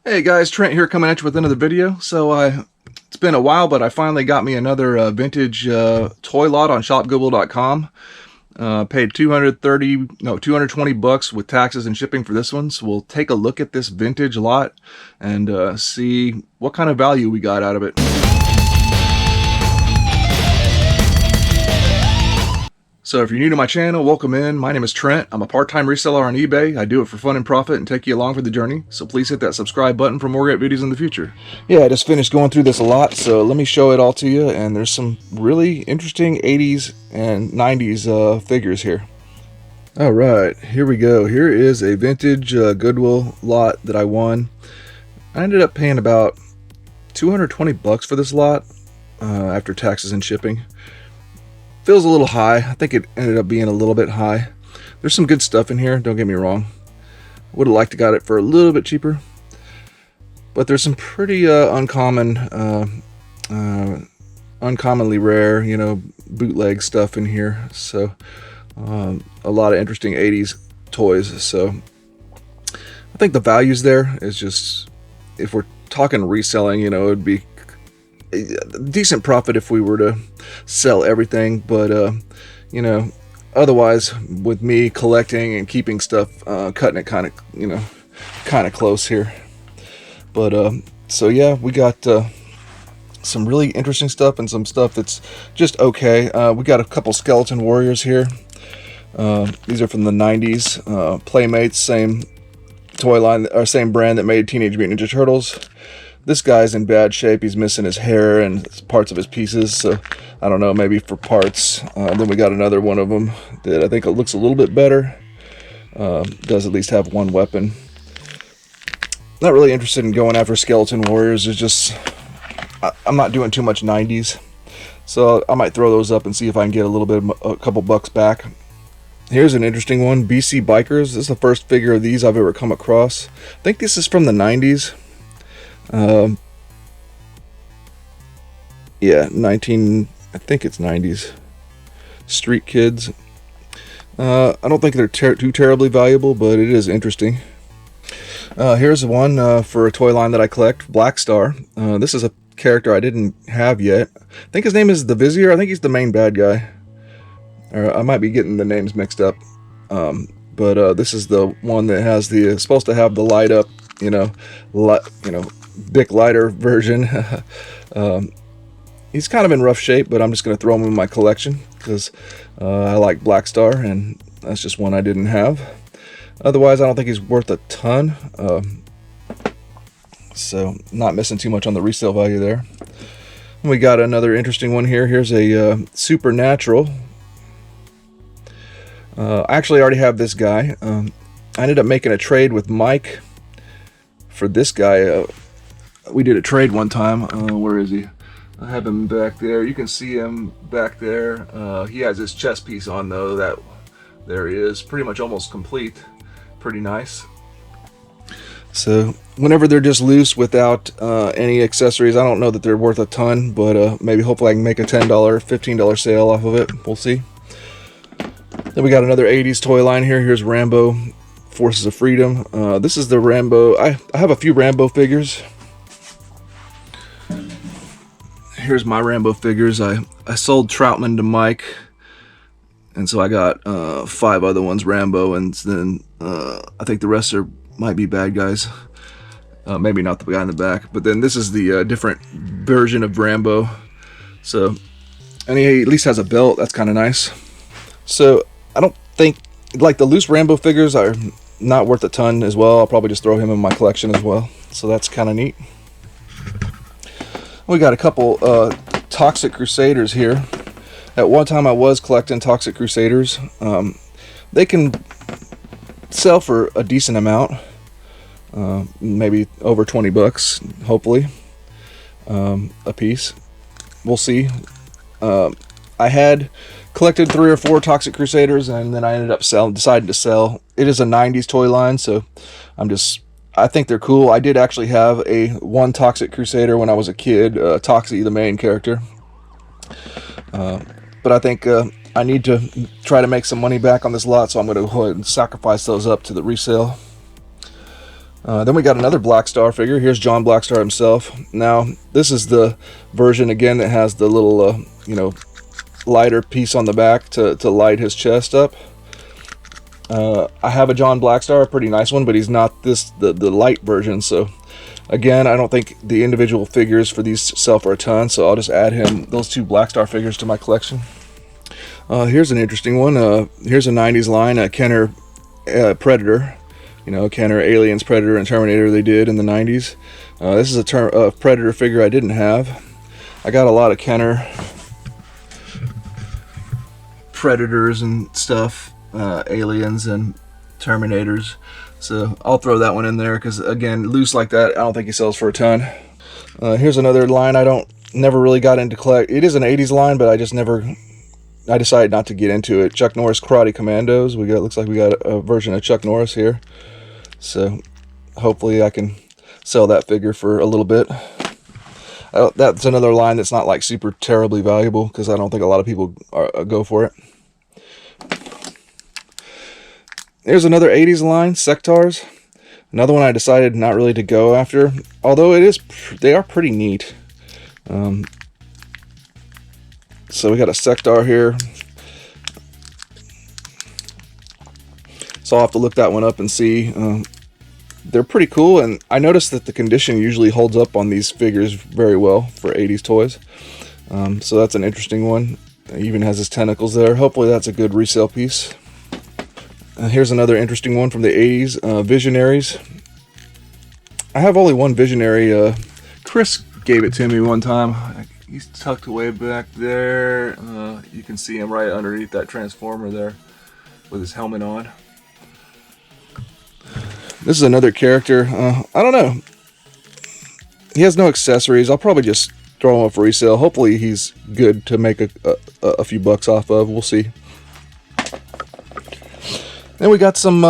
Hey guys, Trent here coming at you with another video. It's been a while, but I finally got me another vintage toy lot on shopgoodwill.com. Paid 220 bucks with taxes and shipping for this one. So we'll take a look at this vintage lot and see what kind of value we got out of it. So if you're new to my channel, welcome in. My name is Trent. I'm a part-time reseller on eBay. I do it for fun and profit and take you along for the journey. So please hit that subscribe button for more great videos in the future. Yeah, I just finished going through this a lot, so let me show it all to you. And there's some really interesting 80s and 90s figures here. All right, here we go. Here is a vintage Goodwill lot that I won. I ended up paying about 220 bucks for this lot after taxes and shipping. Feels a little high. I think it ended up being a little bit high. There's some good stuff in here, don't get me wrong. Would have liked to got it for a little bit cheaper. But there's some pretty uncommonly rare, bootleg stuff in here. So a lot of interesting 80s toys. So I think the value's there. Is just, if we're talking reselling, it would be decent profit if we were to sell everything, but otherwise with me collecting and keeping stuff, cutting it kind of close here. But so yeah, we got some really interesting stuff and some stuff that's just okay. We got a couple skeleton warriors here. These are from the 90s. Playmates, same toy line or same brand that made Teenage Mutant Ninja Turtles. This guy's in bad shape. He's missing his hair and parts of his pieces, so I don't know, maybe for parts. Then we got another one of them that I think it looks a little bit better. Does at least have one weapon. Not really interested in going after skeleton warriors. It's just, I'm not doing too much 90s, so I might throw those up and see if I can get a couple bucks back. Here's an interesting one, BC Bikers. This is the first figure of these I've ever come across. I think this is from the 90s. Yeah, I think it's 90s. Street Kids. I don't think they're too terribly valuable, but it is interesting. Here's one for a toy line that I collect, Black Star. This is a character I didn't have yet. I think his name is the Vizier. I think he's the main bad guy. Or I might be getting the names mixed up. But this is the one that has supposed to have the light up, Bic lighter version. He's kind of in rough shape, but I'm just going to throw him in my collection because I like Black Star, and that's just one I didn't have. Otherwise, I don't think he's worth a ton. So not missing too much on the resale value there. And we got another interesting one here. Here's a Supernatural. I actually already have this guy. I ended up making a trade with Mike for this guy. We did a trade one time. Where is he? I have him back there. You can see him back there. He has his chest piece on though. There he is. Pretty much almost complete. Pretty nice. So whenever they're just loose without any accessories, I don't know that they're worth a ton, but maybe hopefully I can make a $10, $15 sale off of it. We'll see. Then we got another 80s toy line here. Here's Rambo, Forces of Freedom. This is the Rambo. I have a few Rambo figures. Here's my Rambo figures. I sold Troutman to Mike, and so I got 5 other ones Rambo, and then I think the rest might be bad guys. Maybe not the guy in the back, but then this is the different version of Rambo. So, and he at least has a belt. That's kind of nice. So I don't think, like, the loose Rambo figures are not worth a ton as well. I'll probably just throw him in my collection as well. So that's kind of neat. We got a couple Toxic Crusaders here. At one time I was collecting Toxic Crusaders. They can sell for a decent amount. Maybe over 20 bucks, hopefully, a piece. We'll see. I had collected 3 or 4 Toxic Crusaders, and then I ended up deciding to sell. It is a 90s toy line, so I think they're cool. I did actually have one Toxic Crusader when I was a kid, Toxie, the main character. But I think I need to try to make some money back on this lot, so I'm going to go ahead and sacrifice those up to the resale. Then we got another Black Star figure. Here's John Blackstar himself. Now, this is the version, again, that has the little, lighter piece on the back to light his chest up. I have a John Blackstar, a pretty nice one, but he's not the light version. So, again, I don't think the individual figures for these sell for a ton, so I'll just add those 2 Blackstar figures to my collection. Here's an interesting one. Here's a 90s line, a Kenner Predator. Kenner, Aliens, Predator, and Terminator they did in the 90s. This is a Predator figure I didn't have. I got a lot of Kenner Predators and stuff, Aliens and Terminators. So I'll throw that one in there because, again, loose like that, I don't think he sells for a ton. Here's another line I never really got into collect. It is an 80s line, but I decided not to get into it. Chuck Norris Karate Commandos. Looks like we got a version of Chuck Norris here. So hopefully I can sell that figure for a little bit. That's another line that's not like super terribly valuable because I don't think a lot of people go for it. Here's another 80s line, Sectars. Another one I decided not really to go after, although they are pretty neat. So we got a Sectar here. So I'll have to look that one up and see. They're pretty cool, and I noticed that the condition usually holds up on these figures very well for 80s toys. So that's an interesting one. It even has his tentacles there. Hopefully that's a good resale piece. Here's another interesting one from the 80s, Visionaries. I have only one Visionary. Chris gave it to me one time. He's tucked away back there. You can see him right underneath that Transformer there with his helmet on. This is another character. I don't know. He has no accessories. I'll probably just throw him up for resale. Hopefully he's good to make a few bucks off of. We'll see. Then we got some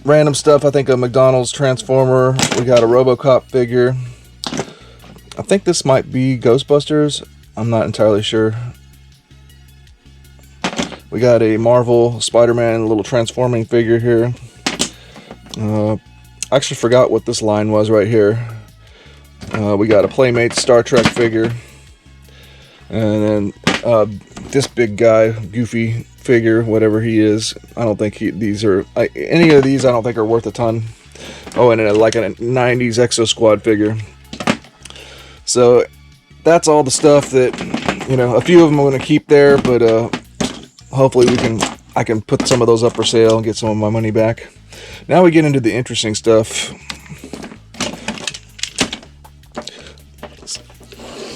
random stuff. I think a McDonald's Transformer. We got a RoboCop figure. I think this might be Ghostbusters. I'm not entirely sure. We got a Marvel Spider-Man little transforming figure here. I actually forgot what this line was right here. We got a Playmates Star Trek figure. And then this big guy, Goofy figure, whatever he is. I don't think any of these I don't think are worth a ton. Oh, and like a 90s Exo Squad figure. So that's all the stuff that, a few of them I'm going to keep there, but hopefully I can put some of those up for sale and get some of my money back. Now we get into the interesting stuff.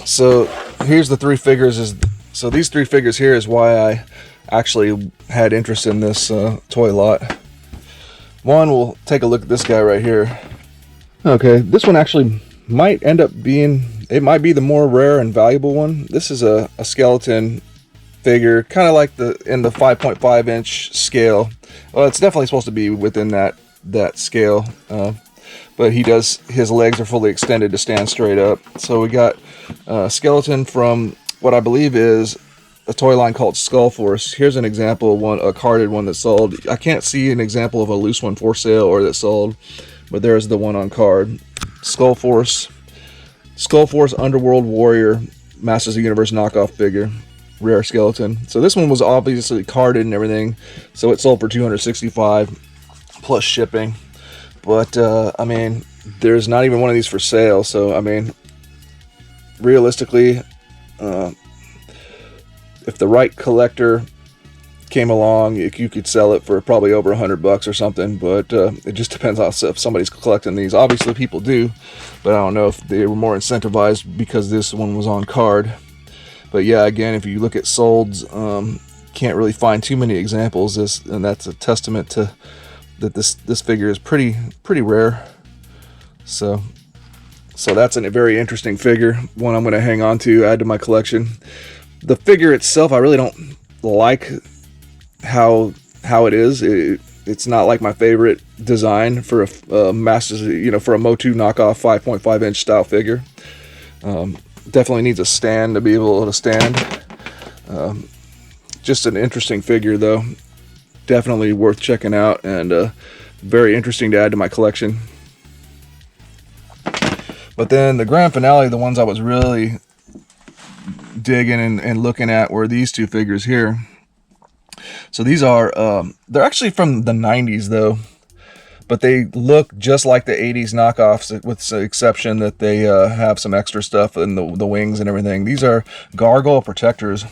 So here's the 3 figures. So these 3 figures here is why I actually had interest in this toy lot. One, we'll take a look at this guy right here. Okay, this one actually might end up being, it might be the more rare and valuable one. This is a skeleton figure, kind of like in the 5.5 inch scale. Well, it's definitely supposed to be within that scale, but his legs are fully extended to stand straight up. So we got a skeleton from what I believe is a toy line called Skull Force. Here's an example of one, a carded one that sold. I can't see an example of a loose one for sale or that sold, but there's the one on card. Skull Force Underworld Warrior Masters of the Universe knockoff figure, rare skeleton. So this one was obviously carded and everything, so it sold for $265 plus shipping. But I mean, there's not even one of these for sale. So I mean, realistically, if the right collector came along, you could sell it for probably over $100 or something. But it just depends on if somebody's collecting these. Obviously people do, but I don't know if they were more incentivized because this one was on card. But yeah, again, if you look at solds, can't really find too many examples. And that's a testament to that this figure is pretty rare. So that's a very interesting figure, one I'm going to hang on to, add to my collection. The figure itself, I really don't like how it is. It's not like my favorite design for a Masters, for a MOTU knockoff 5.5 inch style figure. Definitely needs a stand to be able to stand. Just an interesting figure though. Definitely worth checking out, and very interesting to add to my collection. But then the grand finale, the ones I was really digging and looking at, were these two figures here. So these are, they're actually from the 90s though, but they look just like the 80s knockoffs, with the exception that they have some extra stuff in the wings and everything. These are gargoyle protectors.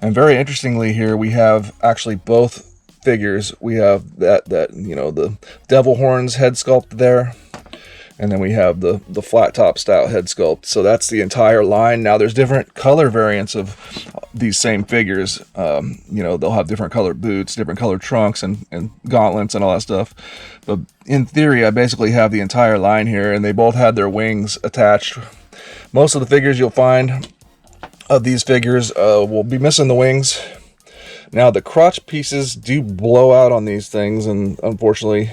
And very interestingly here, we have actually both figures. We have that you know, the devil horns head sculpt there, and then we have the flat top style head sculpt. So that's the entire line. Now there's different color variants of these same figures. You know, they'll have different colored boots, different colored trunks, and gauntlets and all that stuff. But in theory, I basically have the entire line here, and they both had their wings attached. Most of the figures you'll find of these figures will be missing the wings. Now the crotch pieces do blow out on these things, and unfortunately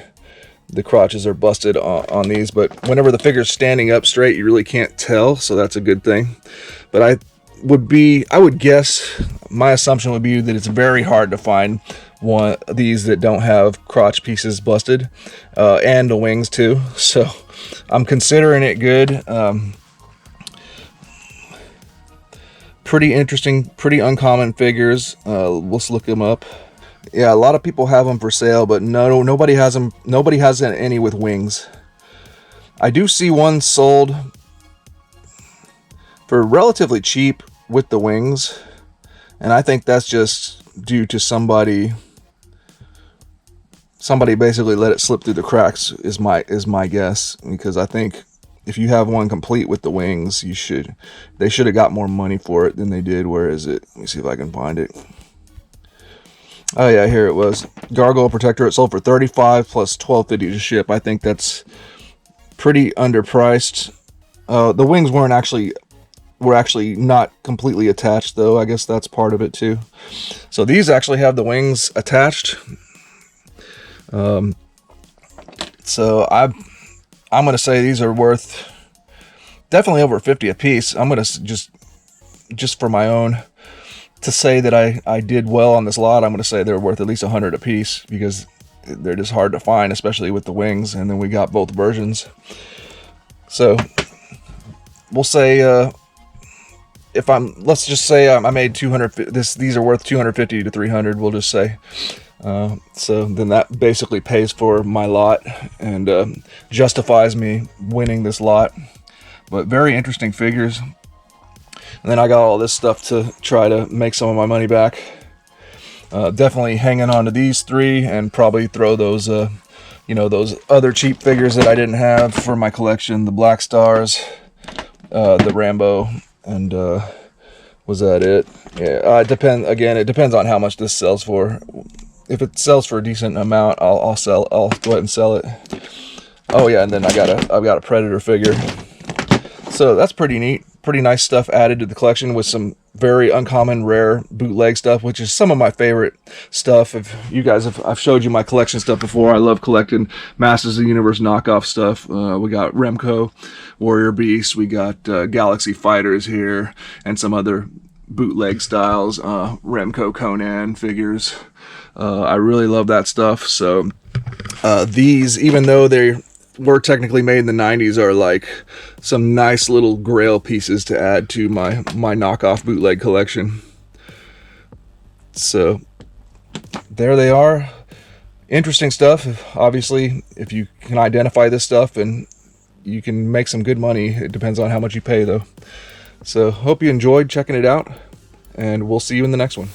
the crotches are busted on these, but whenever the figure's standing up straight, you really can't tell, so that's a good thing. But I would guess, my assumption would be that it's very hard to find one of these that don't have crotch pieces busted, and the wings too. So I'm considering it good. Pretty interesting, pretty uncommon figures. Let's look them up. Yeah, a lot of people have them for sale, but nobody has them. Nobody has any with wings. I do see one sold for relatively cheap with the wings, and I think that's just due to somebody basically let it slip through the cracks, is my guess, because I think if you have one complete with the wings, they should have got more money for it than they did. Where is it? Let me see if I can find it. Oh yeah, here it was. Gargoyle protector. It sold for $35 plus $12.50 to ship. I think that's pretty underpriced. The wings were actually not completely attached though. I guess that's part of it too. So these actually have the wings attached. So I'm gonna say these are worth definitely over $50 a piece. I'm gonna just for my own, to say that I did well on this lot, I'm going to say they're worth at least $100 a piece, because they're just hard to find, especially with the wings. And then we got both versions. So we'll say let's just say I made 200. These are worth $250 to $300. We'll just say. So then that basically pays for my lot and justifies me winning this lot. But very interesting figures. And then I got all this stuff to try to make some of my money back. Definitely hanging on to these three, and probably throw those, those other cheap figures that I didn't have for my collection. The Black Stars, the Rambo, and was that it? Yeah, it depends on how much this sells for. If it sells for a decent amount, I'll go ahead and sell it. Oh yeah, and then I've got a Predator figure. So that's pretty neat. Pretty nice stuff added to the collection, with some very uncommon, rare bootleg stuff, which is some of my favorite stuff. I've showed you my collection stuff before. I love collecting Masters of the Universe knockoff stuff. We got Remco Warrior Beast, we got Galaxy Fighters here, and some other bootleg styles, Remco Conan figures. I really love that stuff. So these, even though they were technically made in the 90s, are like some nice little grail pieces to add to my knockoff bootleg collection. So there they are. Interesting stuff. Obviously, if you can identify this stuff, and you can make some good money. It depends on how much you pay though. So hope you enjoyed checking it out, and we'll see you in the next one.